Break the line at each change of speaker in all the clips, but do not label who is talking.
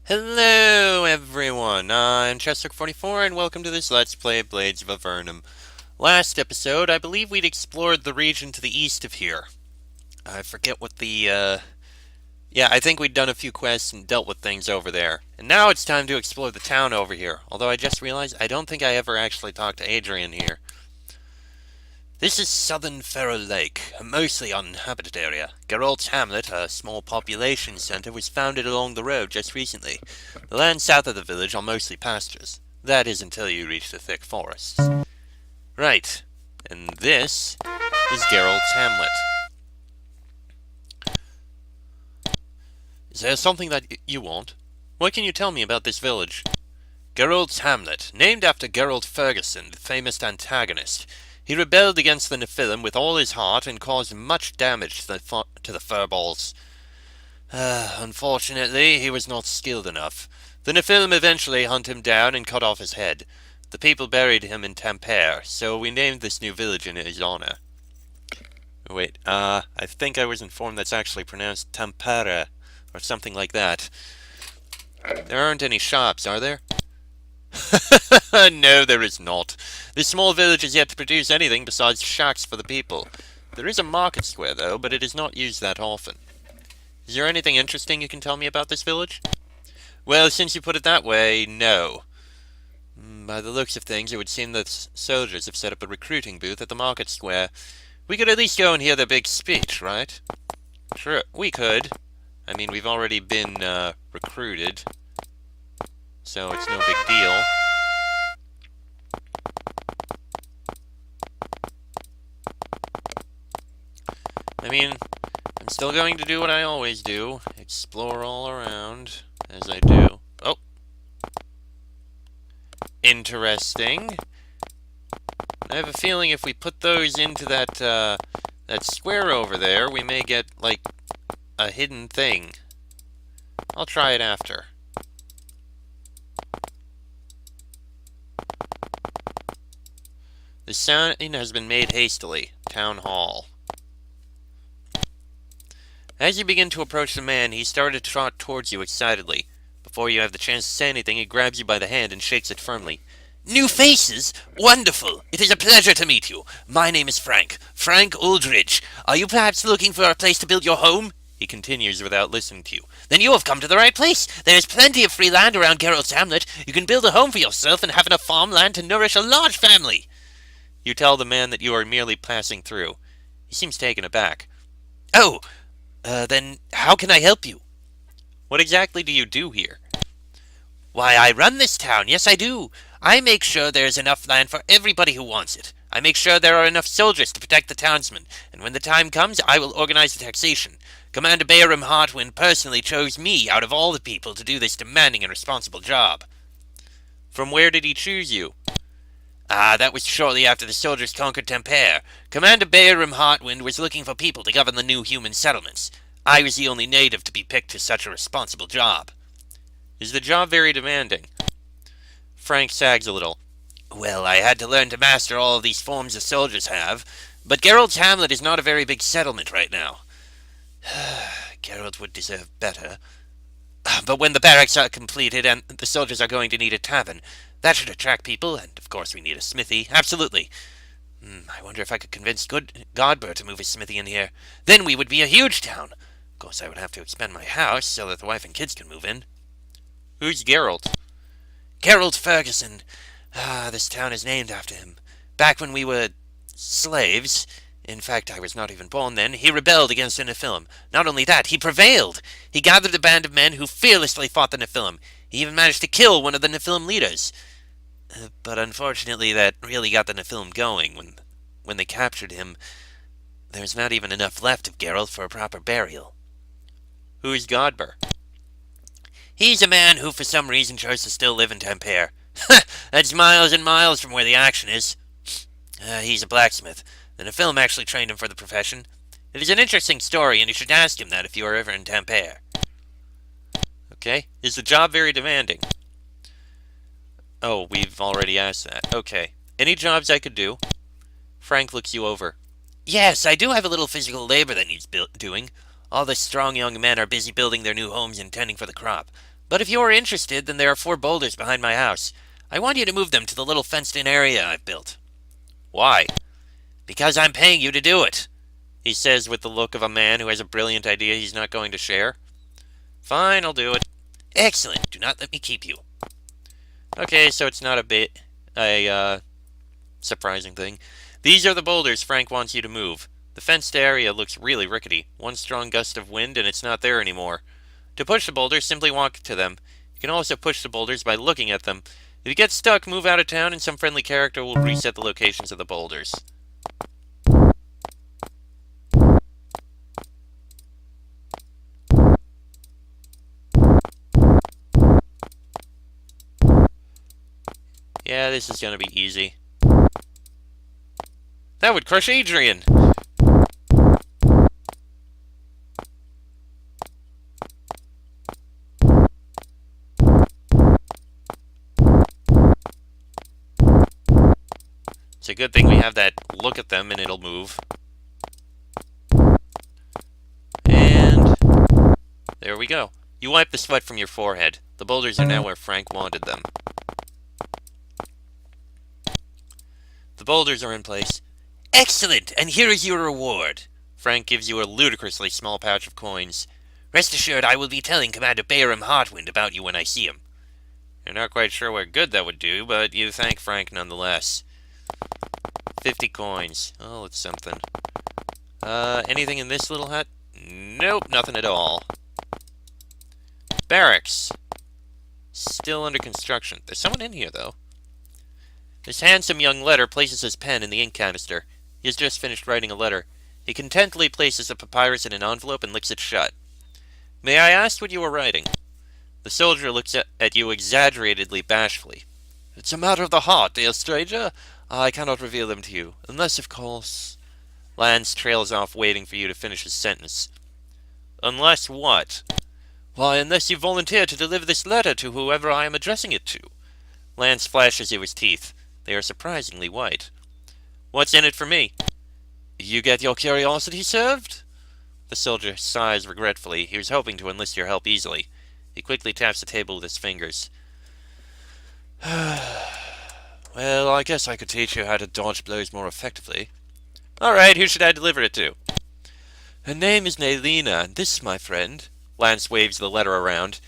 Hello everyone, I'm Chester44 and welcome to this Let's Play Blades of Avernum. Last episode, I believe we'd explored the region to the east of here. I forget what yeah, I think we'd done a few quests and dealt with things over there. And now it's time to explore the town over here, although I just realized I don't think I ever actually talked to Adrian here. This is southern Ferro Lake, a mostly uninhabited area. Geralt's Hamlet, a small population center, was founded along the road just recently. The lands south of the village are mostly pastures. That is until you reach the thick forests. Right. And this is Geralt's Hamlet. Is there something that you want? What can you tell me about this village? Geralt's Hamlet, named after Geralt Ferguson, the famous antagonist. He rebelled against the Nephilim with all his heart and caused much damage to the furballs. Unfortunately, he was not skilled enough. The Nephilim eventually hunted him down and cut off his head. The people buried him in Tampere, so we named this new village in his honor. Wait, I think I was informed that's actually pronounced Tampere, or something like that. There aren't any shops, are there? No, there is not. This small village is yet to produce anything besides shacks for the people. There is a market square, though, but it is not used that often. Is there anything interesting you can tell me about this village? Well, since you put it that way, no. By the looks of things, it would seem that soldiers have set up a recruiting booth at the market square. We could at least go and hear their big speech, right? Sure, we could. I mean, we've already been, recruited. So it's no big deal. I mean, I'm still going to do what I always do. Explore all around, as I do. Oh! Interesting. I have a feeling if we put those into that square over there, we may get, like, a hidden thing. I'll try it after. The sign has been made hastily. Town Hall. As you begin to approach the man, he started to trot towards you excitedly. Before you have the chance to say anything, he grabs you by the hand and shakes it firmly. New faces? Wonderful! It is a pleasure to meet you. My name is Frank. Frank Uldridge. Are you perhaps looking for a place to build your home? He continues without listening to you. Then you have come to the right place. There is plenty of free land around Geralt's Hamlet. You can build a home for yourself and have enough farmland to nourish a large family. You tell the man that you are merely passing through. He seems taken aback. Oh, then how can I help you? What exactly do you do here? Why, I run this town, yes I do. I make sure there is enough land for everybody who wants it. I make sure there are enough soldiers to protect the townsmen, and when the time comes, I will organize the taxation. Commander Bayram Hartwind personally chose me out of all the people to do this demanding and responsible job. From where did he choose you? That was shortly after the soldiers conquered Tampere. Commander Bayram Hartwind was looking for people to govern the new human settlements. I was the only native to be picked to such a responsible job. Is the job very demanding? Frank sags a little. Well, I had to learn to master all of these forms the soldiers have, but Geralt's Hamlet is not a very big settlement right now. Geralt would deserve better. But when the barracks are completed and the soldiers are going to need a tavern, that should attract people, and of course we need a smithy. Absolutely. I wonder if I could convince Godber to move his smithy in here. Then we would be a huge town. Of course I would have to expand my house so that the wife and kids can move in. Who's Geralt? Geralt Ferguson. This town is named after him. Back when we were slaves, in fact I was not even born then, he rebelled against the Nephilim. Not only that, he prevailed. He gathered a band of men who fearlessly fought the Nephilim. He even managed to kill one of the Nephilim leaders. But unfortunately that really got the Nephilim going. When they captured him, there's not even enough left of Geralt for a proper burial. Who is Godber? He's a man who for some reason chose to still live in Tampere. That's miles and miles from where the action is. He's a blacksmith. The Nephilim actually trained him for the profession. It is an interesting story, and you should ask him that if you are ever in Tampere. Okay. Is the job very demanding? Oh, we've already asked that. Okay. Any jobs I could do? Frank looks you over. Yes, I do have a little physical labor that needs doing. All the strong young men are busy building their new homes and tending for the crop. But if you are interested, then there are 4 boulders behind my house. I want you to move them to the little fenced-in area I've built. Why? Because I'm paying you to do it, he says with the look of a man who has a brilliant idea he's not going to share. Fine, I'll do it. Excellent. Do not let me keep you. Okay, so it's not a surprising thing. These are the boulders Frank wants you to move. The fenced area looks really rickety. One strong gust of wind and it's not there anymore. To push the boulders, simply walk to them. You can also push the boulders by looking at them. If you get stuck, move out of town and some friendly character will reset the locations of the boulders. Yeah, this is gonna be easy. That would crush Adrian! It's a good thing we have that look at them and it'll move. And there we go. You wipe the sweat from your forehead. The boulders are now where Frank wanted them. The boulders are in place. Excellent! And here is your reward. Frank gives you a ludicrously small pouch of coins. Rest assured, I will be telling Commander Bayram Heartwind about you when I see him. You're not quite sure what good that would do, but you thank Frank nonetheless. 50 coins. Oh, it's something. Anything in this little hut? Nope, nothing at all. Barracks. Still under construction. There's someone in here, though. This handsome young letter places his pen in the ink canister. He has just finished writing a letter. He contentedly places the papyrus in an envelope and licks it shut. May I ask what you are writing? The soldier looks at you exaggeratedly bashfully. It's a matter of the heart, dear stranger. I cannot reveal them to you, unless, of course... Lance trails off, waiting for you to finish his sentence. Unless what? Why, unless you volunteer to deliver this letter to whoever I am addressing it to. Lance flashes you his teeth. They are surprisingly white. What's in it for me? You get your curiosity served? The soldier sighs regretfully. He was hoping to enlist your help easily. He quickly taps the table with his fingers. Well, I guess I could teach you how to dodge blows more effectively. Alright, who should I deliver it to? Her name is Nailina, and this, my friend, Lance waves the letter around,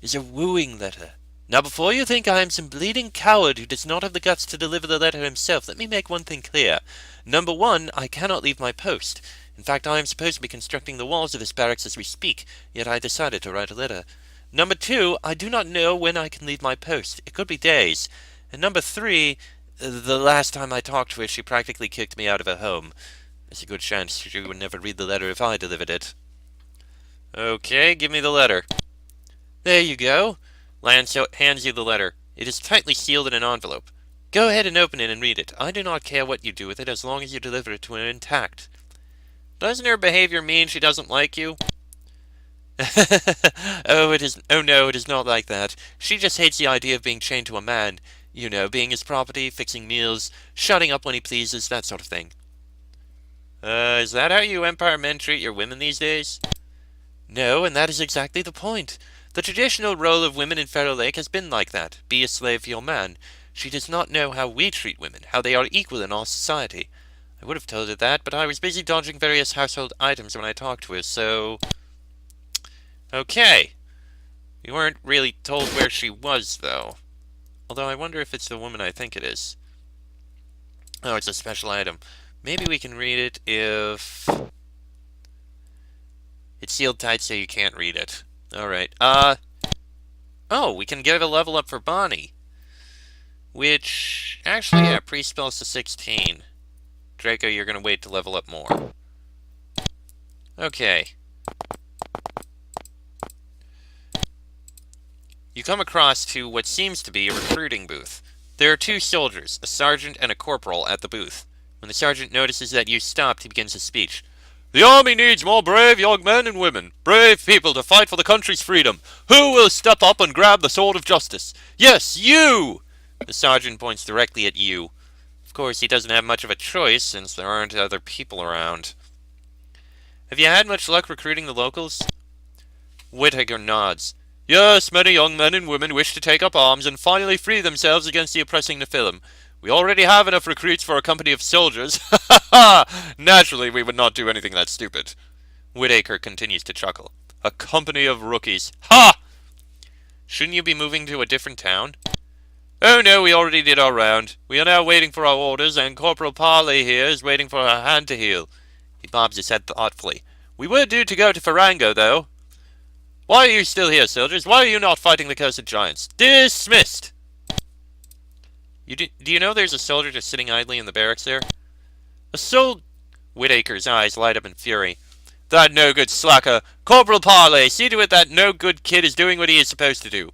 is a wooing letter. Now, before you think I am some bleeding coward who does not have the guts to deliver the letter himself, let me make one thing clear. Number 1, I cannot leave my post. In fact, I am supposed to be constructing the walls of this barracks as we speak, yet I decided to write a letter. Number 2, I do not know when I can leave my post. It could be days. And number 3, the last time I talked to her, she practically kicked me out of her home. There's a good chance she would never read the letter if I delivered it. Okay, give me the letter. There you go. Lance hands you the letter. It is tightly sealed in an envelope. Go ahead and open it and read it. I do not care what you do with it as long as you deliver it to her intact. Doesn't her behavior mean she doesn't like you? Oh no, it is not like that. She just hates the idea of being chained to a man. You know, being his property, fixing meals, shutting up when he pleases, that sort of thing. Is that how you Empire men treat your women these days? No, and that is exactly the point. The traditional role of women in Ferro Lake has been like that. Be a slave for your man. She does not know how we treat women, how they are equal in our society. I would have told her that, but I was busy dodging various household items when I talked to her, so... Okay. We weren't really told where she was, though. Although I wonder if it's the woman I think it is. Oh, it's a special item. Maybe we can read it if... It's sealed tight so you can't read it. Alright, oh, we can give a level up for Bonnie. Which, actually, yeah, pre-spells to 16. Draco, you're gonna wait to level up more. Okay. You come across to what seems to be a recruiting booth. There are 2 soldiers, a sergeant and a corporal, at the booth. When the sergeant notices that you stopped, he begins his speech. The army needs more brave young men and women, brave people to fight for the country's freedom. Who will step up and grab the sword of justice? Yes, you! The sergeant points directly at you. Of course, he doesn't have much of a choice, since there aren't other people around. Have you had much luck recruiting the locals? Whittaker nods. Yes, many young men and women wish to take up arms and finally free themselves against the oppressing Nephilim. We already have enough recruits for a company of soldiers. Ha ha ha! Naturally, we would not do anything that stupid. Whitaker continues to chuckle. A company of rookies. Ha! Shouldn't you be moving to a different town? Oh no, we already did our round. We are now waiting for our orders, and Corporal Parley here is waiting for her hand to heal. He bobs his head thoughtfully. We were due to go to Farango, though. Why are you still here, soldiers? Why are you not fighting the cursed giants? Dismissed! Do you know there's a soldier just sitting idly in the barracks there? A Whitaker's eyes light up in fury. That no-good slacker! Corporal Parley, see to it that no-good kid is doing what he is supposed to do.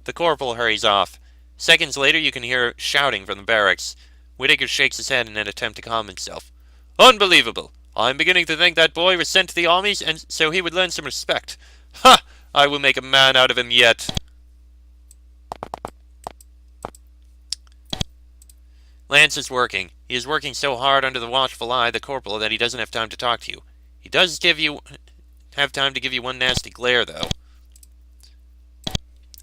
The corporal hurries off. Seconds later, you can hear shouting from the barracks. Whitaker shakes his head in an attempt to calm himself. Unbelievable! I'm beginning to think that boy was sent to the armies, and so he would learn some respect. Ha! I will make a man out of him yet. Lance is working. He is working so hard under the watchful eye of the corporal that he doesn't have time to talk to you. He does have time to give you one nasty glare, though.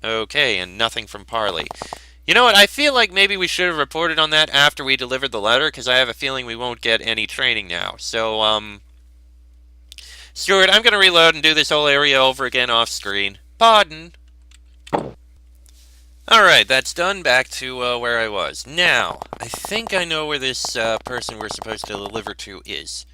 Okay, and nothing from Parley. You know what, I feel like maybe we should have reported on that after we delivered the letter, because I have a feeling we won't get any training now. So, Stuart, I'm going to reload and do this whole area over again off screen. Pardon. Alright, that's done. Back to where I was. Now, I think I know where this person we're supposed to deliver to is.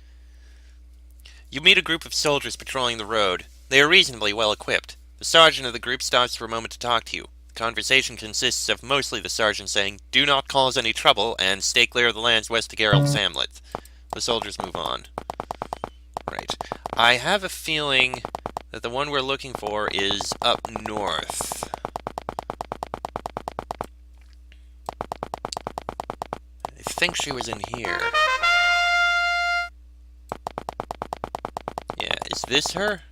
You meet a group of soldiers patrolling the road. They are reasonably well equipped. The sergeant of the group stops for a moment to talk to you. The conversation consists of mostly the sergeant saying, "Do not cause any trouble," and "Stay clear of the lands west of Geralt's Hamlet." The soldiers move on. Right. I have a feeling that the one we're looking for is up north. I think she was in here. Yeah, is this her?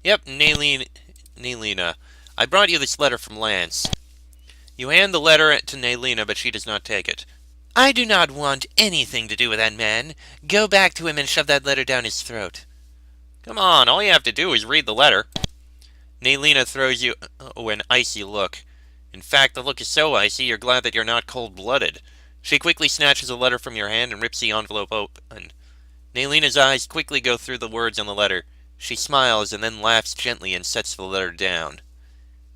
Yep, Naylina. I brought you this letter from Lance. You hand the letter to Naylina, but she does not take it. I do not want anything to do with that man. Go back to him and shove that letter down his throat. Come on, all you have to do is read the letter. Naylina throws you an icy look. In fact, the look is so icy, you're glad that you're not cold-blooded. She quickly snatches a letter from your hand and rips the envelope open. Naylina's eyes quickly go through the words on the letter. She smiles and then laughs gently and sets the letter down.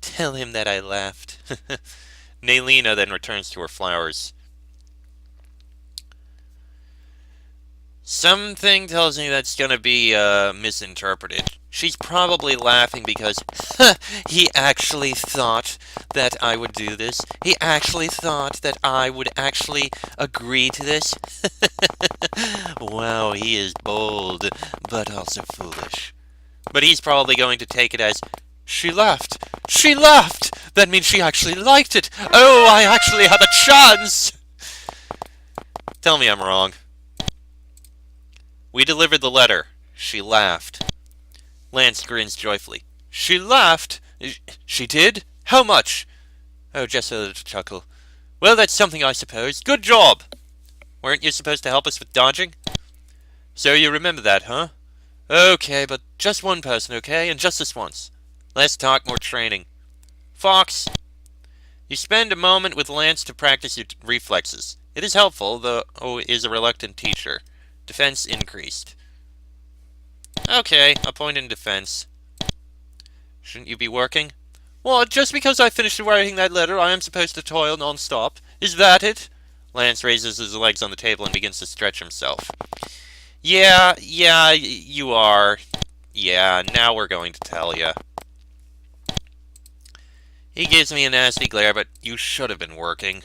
Tell him that I laughed. Naylina then returns to her flowers. Something tells me that's going to be misinterpreted. She's probably laughing because, he actually thought that I would do this. He actually thought that I would actually agree to this. Wow, he is bold, but also foolish. But he's probably going to take it as, she laughed. She laughed! That means she actually liked it. Oh, I actually have a chance! Tell me I'm wrong. We delivered the letter. She laughed. Lance grins joyfully. She laughed? She did? How much? Oh, just a little chuckle. Well, that's something, I suppose. Good job! Weren't you supposed to help us with dodging? So you remember that, huh? Okay, but just one person, okay? And just this once. Less talk, more training. Fox! You spend a moment with Lance to practice your reflexes. It is helpful, though is a reluctant teacher. Defense increased. Okay, a point in defense. Shouldn't you be working? What, just because I finished writing that letter, I am supposed to toil non-stop? Is that it? Lance raises his legs on the table and begins to stretch himself. Yeah, you are. Yeah, now we're going to tell you. He gives me a nasty glare, but you should have been working.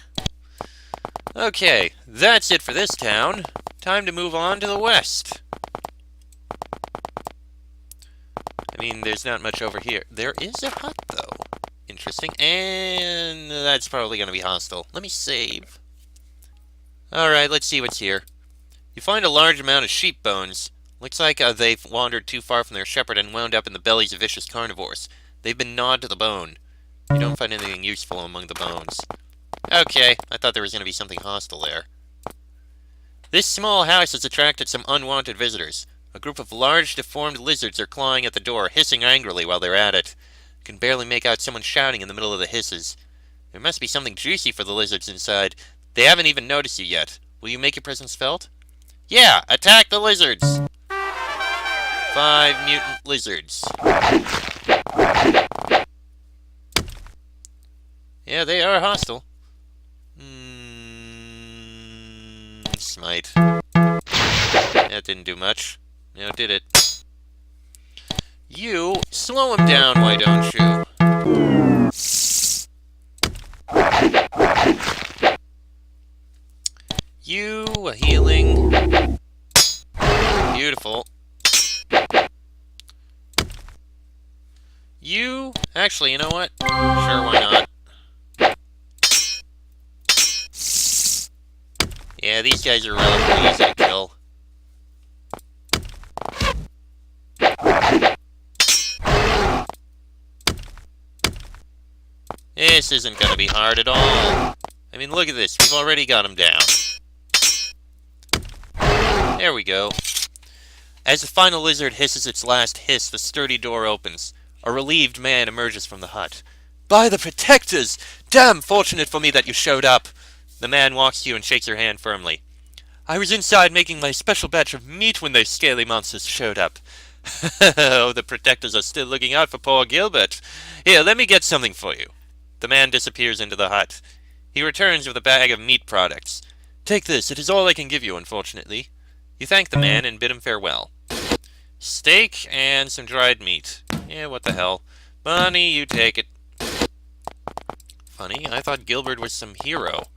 Okay, that's it for this town. Time to move on to the west. I mean, there's not much over here. There is a hut, though. Interesting. And that's probably going to be hostile. Let me save. Alright, let's see what's here. You find a large amount of sheep bones. Looks like they've wandered too far from their shepherd and wound up in the bellies of vicious carnivores. They've been gnawed to the bone. You don't find anything useful among the bones. Okay, I thought there was going to be something hostile there. This small house has attracted some unwanted visitors. A group of large, deformed lizards are clawing at the door, hissing angrily while they're at it. Can barely make out someone shouting in the middle of the hisses. There must be something juicy for the lizards inside. They haven't even noticed you yet. Will you make your presence felt? Yeah, attack the lizards! 5 mutant lizards. Yeah, they are hostile. Smite. That didn't do much. Now did it? You, slow him down, why don't you? You, a healing. Beautiful. You, actually, you know what? Sure, why not? Yeah, these guys are relatively easy to kill. This isn't going to be hard at all. I mean, look at this. We've already got him down. There we go. As the final lizard hisses its last hiss, the sturdy door opens. A relieved man emerges from the hut. By the protectors! Damn fortunate for me that you showed up! The man walks to you and shakes your hand firmly. I was inside making my special batch of meat when those scaly monsters showed up. Oh, the protectors are still looking out for poor Gilbert. Here, let me get something for you. The man disappears into the hut. He returns with a bag of meat products. Take this, it is all I can give you, unfortunately. You thank the man and bid him farewell. Steak and some dried meat. Yeah, what the hell. Bunny, you take it. Funny, I thought Gilbert was some hero.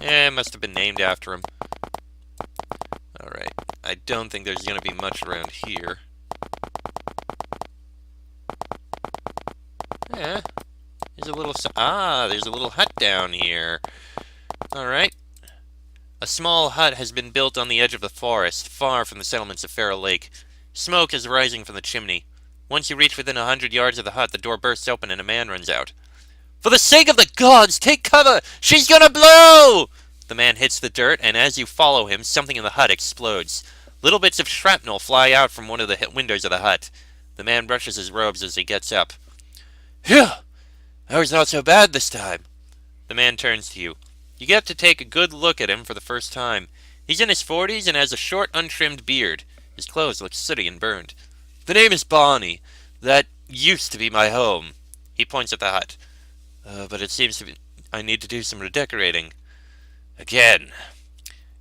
It must have been named after him. Alright, I don't think there's going to be much around here. Yeah, there's a little... there's a little hut down here. Alright. A small hut has been built on the edge of the forest, far from the settlements of Farrow Lake. Smoke is rising from the chimney. Once you reach within 100 yards of the hut, the door bursts open and a man runs out. For the sake of the gods, take cover! She's gonna blow! The man hits the dirt, and as you follow him, something in the hut explodes. Little bits of shrapnel fly out from one of the windows of the hut. The man brushes his robes as he gets up. Phew! That was not so bad this time. The man turns to you. You get to take a good look at him for the first time. He's in his 40s and has a short, untrimmed beard. His clothes look sooty and burned. The name is Barney. That used to be my home. He points at the hut. But it seems to be... I need to do some redecorating. Again.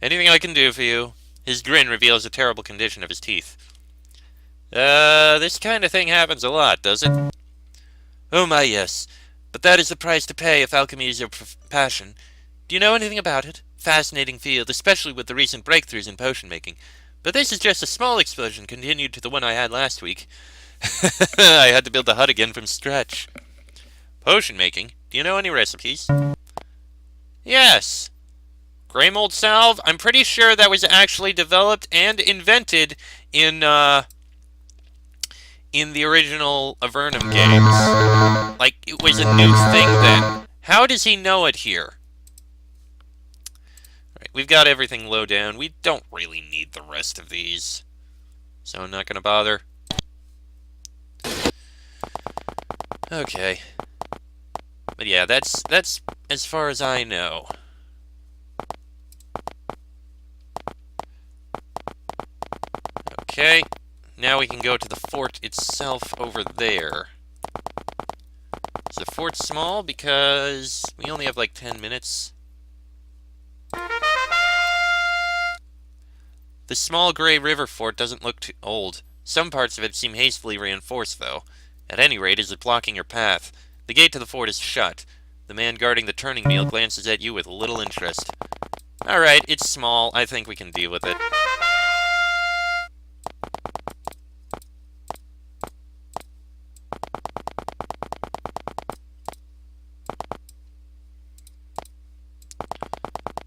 Anything I can do for you? His grin reveals the terrible condition of his teeth. This kind of thing happens a lot, does it? Oh my, yes. But that is the price to pay if alchemy is your passion. Do you know anything about it? Fascinating field, especially with the recent breakthroughs in potion making. But this is just a small explosion continued to the one I had last week. I had to build the hut again from scratch. Potion making? Do you know any recipes? Yes. Grey mold salve? I'm pretty sure that was actually developed and invented in the original Avernum games. Like, it was a new thing then. How does he know it here? Alright, we've got everything low down. We don't really need the rest of these. So I'm not gonna bother. Okay. But yeah, that's as far as I know. Okay. Now we can go to the fort itself over there. Is the fort small? Because we only have like 10 minutes. The small gray river fort doesn't look too old. Some parts of it seem hastily reinforced, though. At any rate, is it blocking your path? The gate to the fort is shut. The man guarding the turning wheel glances at you with little interest. Alright, it's small. I think we can deal with it.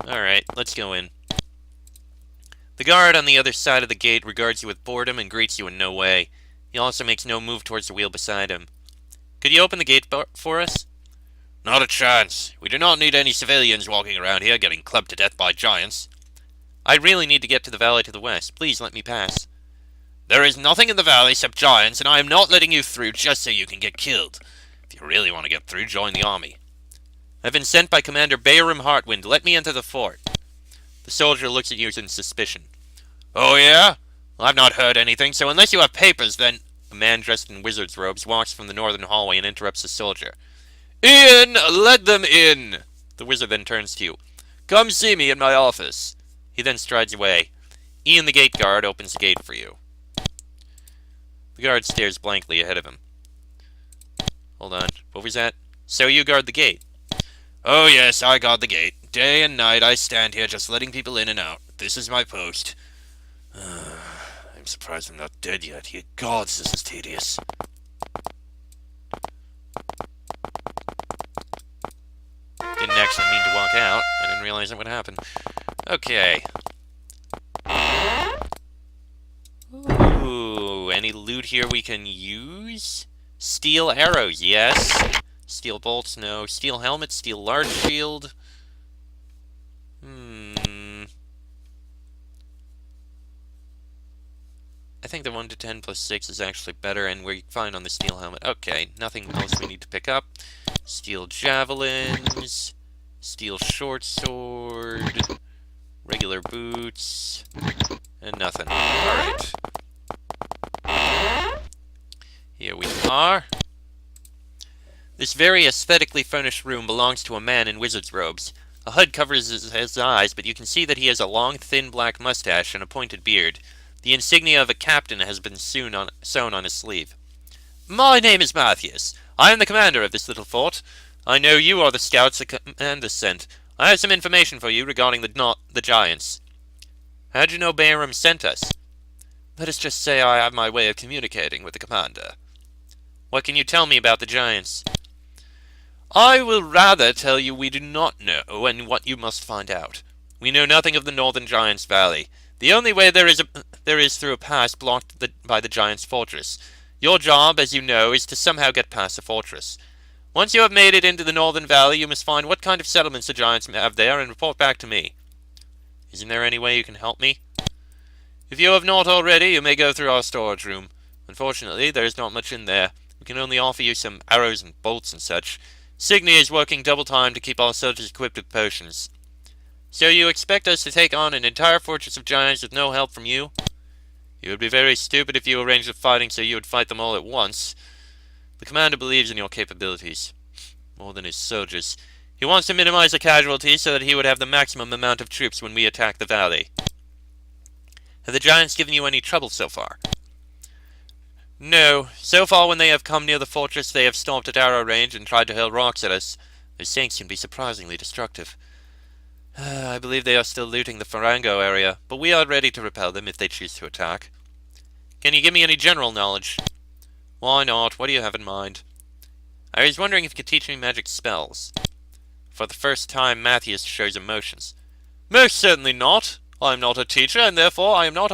Alright, let's go in. The guard on the other side of the gate regards you with boredom and greets you in no way. He also makes no move towards the wheel beside him. Could you open the gate for us? Not a chance. We do not need any civilians walking around here getting clubbed to death by giants. I really need to get to the valley to the west. Please let me pass. There is nothing in the valley except giants, and I am not letting you through just so you can get killed. If you really want to get through, join the army. I've been sent by Commander Avernum Heartwind. Let me enter the fort. The soldier looks at you in suspicion. Oh, yeah? Well, I've not heard anything, so unless you have papers, then... A man dressed in wizard's robes walks from the northern hallway and interrupts the soldier. Ian, let them in! The wizard then turns to you. Come see me in my office. He then strides away. Ian the gate guard opens the gate for you. The guard stares blankly ahead of him. Hold on, what was that? So you guard the gate? Oh yes, I guard the gate. Day and night I stand here just letting people in and out. This is my post. I'm surprised I'm not dead yet. Ye gods, this is tedious. Didn't actually mean to walk out. I didn't realize that would happen. Okay. Ooh, any loot here we can use? Steel arrows, yes. Steel bolts, no. Steel helmet, steel large shield. I think the 1 to 10 plus 6 is actually better, and we're fine on the steel helmet. Okay, nothing else we need to pick up. Steel javelins, steel short sword, regular boots, and nothing. Alright. Here we are. This very aesthetically furnished room belongs to a man in wizard's robes. A hood covers his eyes, but you can see that he has a long, thin black mustache and a pointed beard. The insignia of a captain has been sewn on his sleeve. My name is Matthias. I am the commander of this little fort. I know you are the scouts the commander sent. I have some information for you regarding the giants. How'd you know Avernum sent us? Let us just say I have my way of communicating with the commander. What can you tell me about the giants? I will rather tell you we do not know, and what you must find out. We know nothing of the northern giants' valley. The only way there is through a pass blocked by the giant's fortress. Your job, as you know, is to somehow get past the fortress. Once you have made it into the northern valley, you must find what kind of settlements the giants have there and report back to me. Isn't there any way you can help me? If you have not already, you may go through our storage room. Unfortunately, there is not much in there. We can only offer you some arrows and bolts and such. Signy is working double time to keep our soldiers equipped with potions. So you expect us to take on an entire fortress of giants with no help from you? You would be very stupid if you arranged the fighting so you would fight them all at once. The commander believes in your capabilities, more than his soldiers. He wants to minimize the casualties so that he would have the maximum amount of troops when we attack the valley. Have the giants given you any trouble so far? No. So far when they have come near the fortress, they have stopped at arrow range and tried to hurl rocks at us. Their sinks can be surprisingly destructive. I believe they are still looting the Farango area, but we are ready to repel them if they choose to attack. Can you give me any general knowledge? Why not? What do you have in mind? I was wondering if you could teach me magic spells. For the first time, Matthias shows emotions. Most certainly not. I am not a teacher, and therefore I am not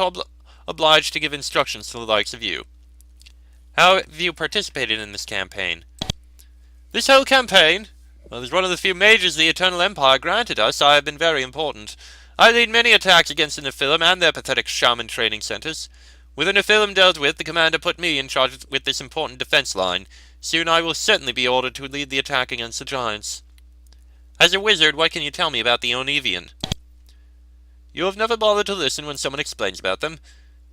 obliged to give instructions to the likes of you. How have you participated in this campaign? This whole campaign? Well, as one of the few majors the Eternal Empire granted us, I have been very important. I lead many attacks against the Nephilim and their pathetic shaman training centers. With the Nephilim dealt with, the commander put me in charge with this important defense line. Soon I will certainly be ordered to lead the attack against the giants. As a wizard, what can you tell me about the Onevian? You have never bothered to listen when someone explains about them?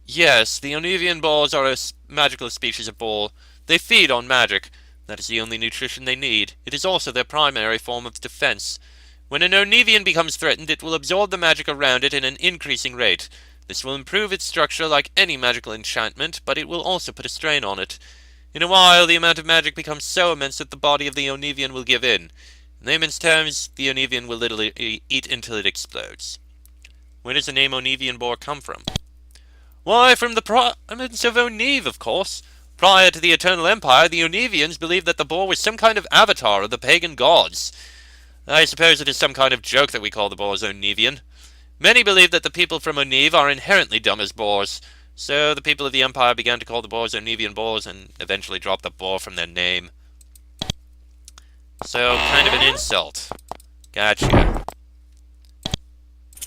Yes, the Onevian balls are a magical species of ball. They feed on magic. That is the only nutrition they need. It is also their primary form of defense. When an Onevian becomes threatened, it will absorb the magic around it in an increasing rate. This will improve its structure like any magical enchantment, but it will also put a strain on it. In a while, the amount of magic becomes so immense that the body of the Onevian will give in. In layman's terms, the Onevian will literally eat until it explodes. Where does the name Onevian boar come from? Why, from the province of Oneve, of course. Prior to the Eternal Empire, the Onevians believed that the boar was some kind of avatar of the pagan gods. I suppose it is some kind of joke that we call the boars Onevian. Many believe that the people from Oneve are inherently dumb as boars, so the people of the Empire began to call the boars Onevian boars and eventually dropped the boar from their name. So, kind of an insult. Gotcha.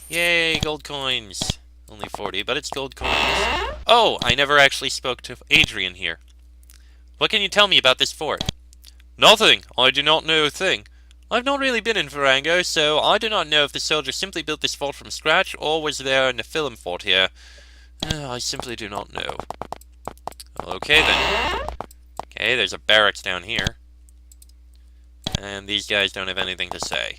Yay, gold coins. Only 40, but it's gold coins. Oh, I never actually spoke to Adrian here. What can you tell me about this fort? Nothing. I do not know a thing. I've not really been in Varango, so I do not know if the soldiers simply built this fort from scratch, or was there a Nephilim fort here. I simply do not know. Okay, then. Okay, there's a barracks down here. And these guys don't have anything to say.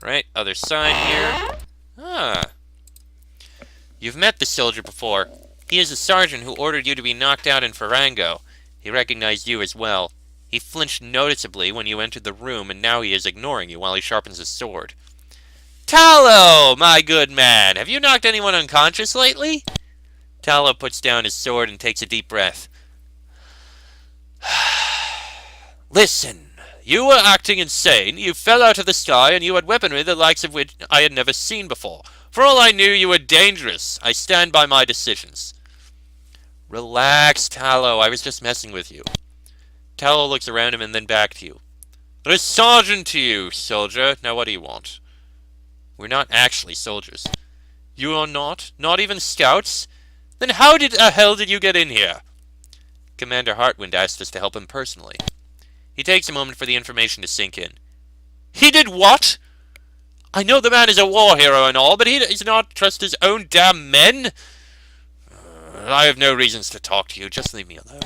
Alright, other side here. Ah. You've met the soldier before. He is the sergeant who ordered you to be knocked out in Farango. He recognized you as well. He flinched noticeably when you entered the room, and now he is ignoring you while he sharpens his sword. Tallow, my good man! Have you knocked anyone unconscious lately? Tallow puts down his sword and takes a deep breath. Listen, you were acting insane, you fell out of the sky, and you had weaponry the likes of which I had never seen before. For all I knew, you were dangerous. I stand by my decisions. Relax, Tallow, I was just messing with you. Tallow looks around him and then back to you. There's sergeant to you, soldier. Now what do you want? We're not actually soldiers. You are not? Not even scouts? Then how the hell did you get in here? Commander Heartwind asked us to help him personally. He takes a moment for the information to sink in. He did what? I know the man is a war hero and all, but he does not trust his own damn men? I have no reasons to talk to you. Just leave me alone.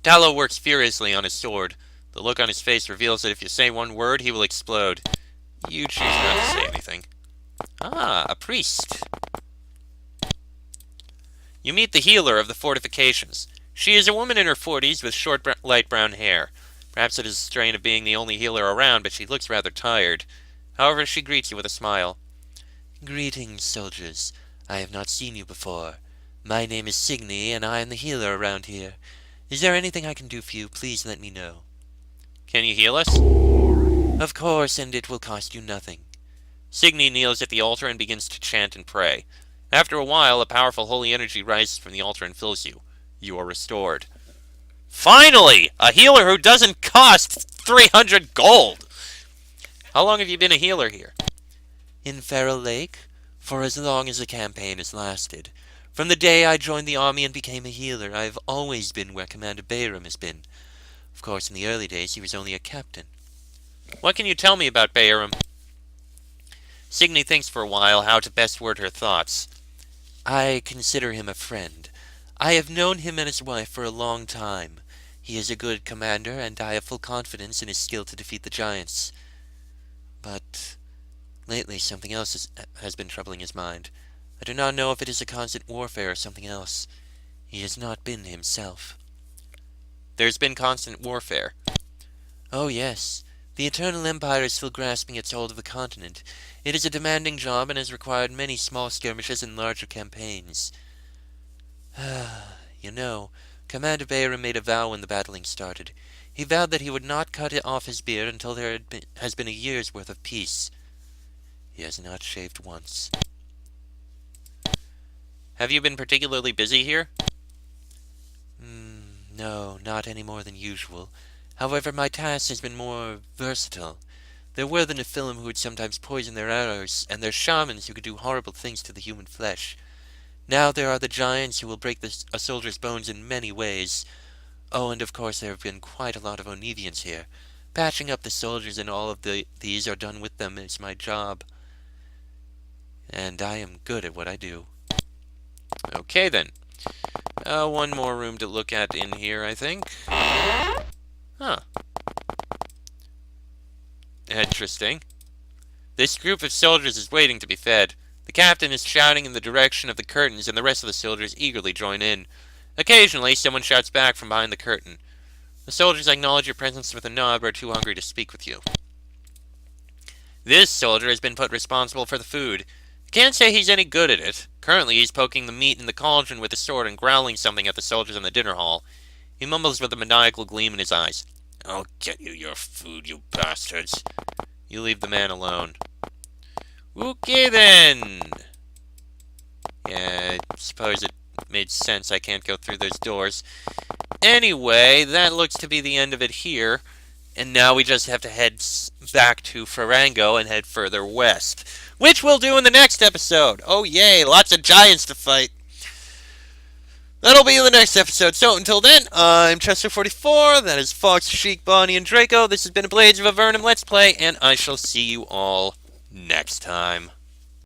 Tallow works furiously on his sword. The look on his face reveals that if you say one word, he will explode. You choose not to say anything. Ah, a priest. You meet the healer of the fortifications. She is a woman in her 40s with short, light brown hair. Perhaps it is a strain of being the only healer around, but she looks rather tired. However, she greets you with a smile. Greetings, soldiers. I have not seen you before. My name is Signy, and I am the healer around here. Is there anything I can do for you? Please let me know. Can you heal us? Of course, and it will cost you nothing. Signy kneels at the altar and begins to chant and pray. After a while, a powerful holy energy rises from the altar and fills you. You are restored. Finally! A healer who doesn't cost 300 gold! How long have you been a healer here? In Feral Lake? For as long as the campaign has lasted. From the day I joined the army and became a healer, I have always been where Commander Avernum has been. Of course, in the early days, he was only a captain. What can you tell me about Avernum? Signy thinks for a while how to best word her thoughts. I consider him a friend. I have known him and his wife for a long time. He is a good commander, and I have full confidence in his skill to defeat the giants. But lately something else has been troubling his mind. I do not know if it is a constant warfare or something else. He has not been himself. There's been constant warfare. Oh, yes. The Eternal Empire is still grasping its hold of the continent. It is a demanding job and has required many small skirmishes and larger campaigns. You know, Commander Avernum made a vow when the battling started. He vowed that he would not cut off his beard until there has been a year's worth of peace. He has not shaved once. Have you been particularly busy here? No, not any more than usual. However, my task has been more versatile. There were the Nephilim who would sometimes poison their arrows, and their shamans who could do horrible things to the human flesh. Now there are the giants who will break a soldier's bones in many ways. Oh, and of course there have been quite a lot of Onevians here. Patching up the soldiers and all of these are done with them is my job. And I am good at what I do. Okay then. One more room to look at in here, I think. Huh. Interesting. This group of soldiers is waiting to be fed. The captain is shouting in the direction of the curtains, and the rest of the soldiers eagerly join in. Occasionally, someone shouts back from behind the curtain. The soldiers acknowledge your presence with a nod, but are too hungry to speak with you. This soldier has been put responsible for the food. Can't say he's any good at it. Currently, he's poking the meat in the cauldron with a sword and growling something at the soldiers in the dinner hall. He mumbles with a maniacal gleam in his eyes. I'll get you your food, you bastards. You leave the man alone. Okay, then. Yeah, I suppose it made sense I can't go through those doors. Anyway, that looks to be the end of it here. And now we just have to head back to Farango and head further west. Which we'll do in the next episode. Oh, yay, lots of giants to fight. That'll be in the next episode. So until then, I'm Chester44. That is Fox, Sheik, Bonnie, and Draco. This has been a Blades of Avernum Let's Play, and I shall see you all next time.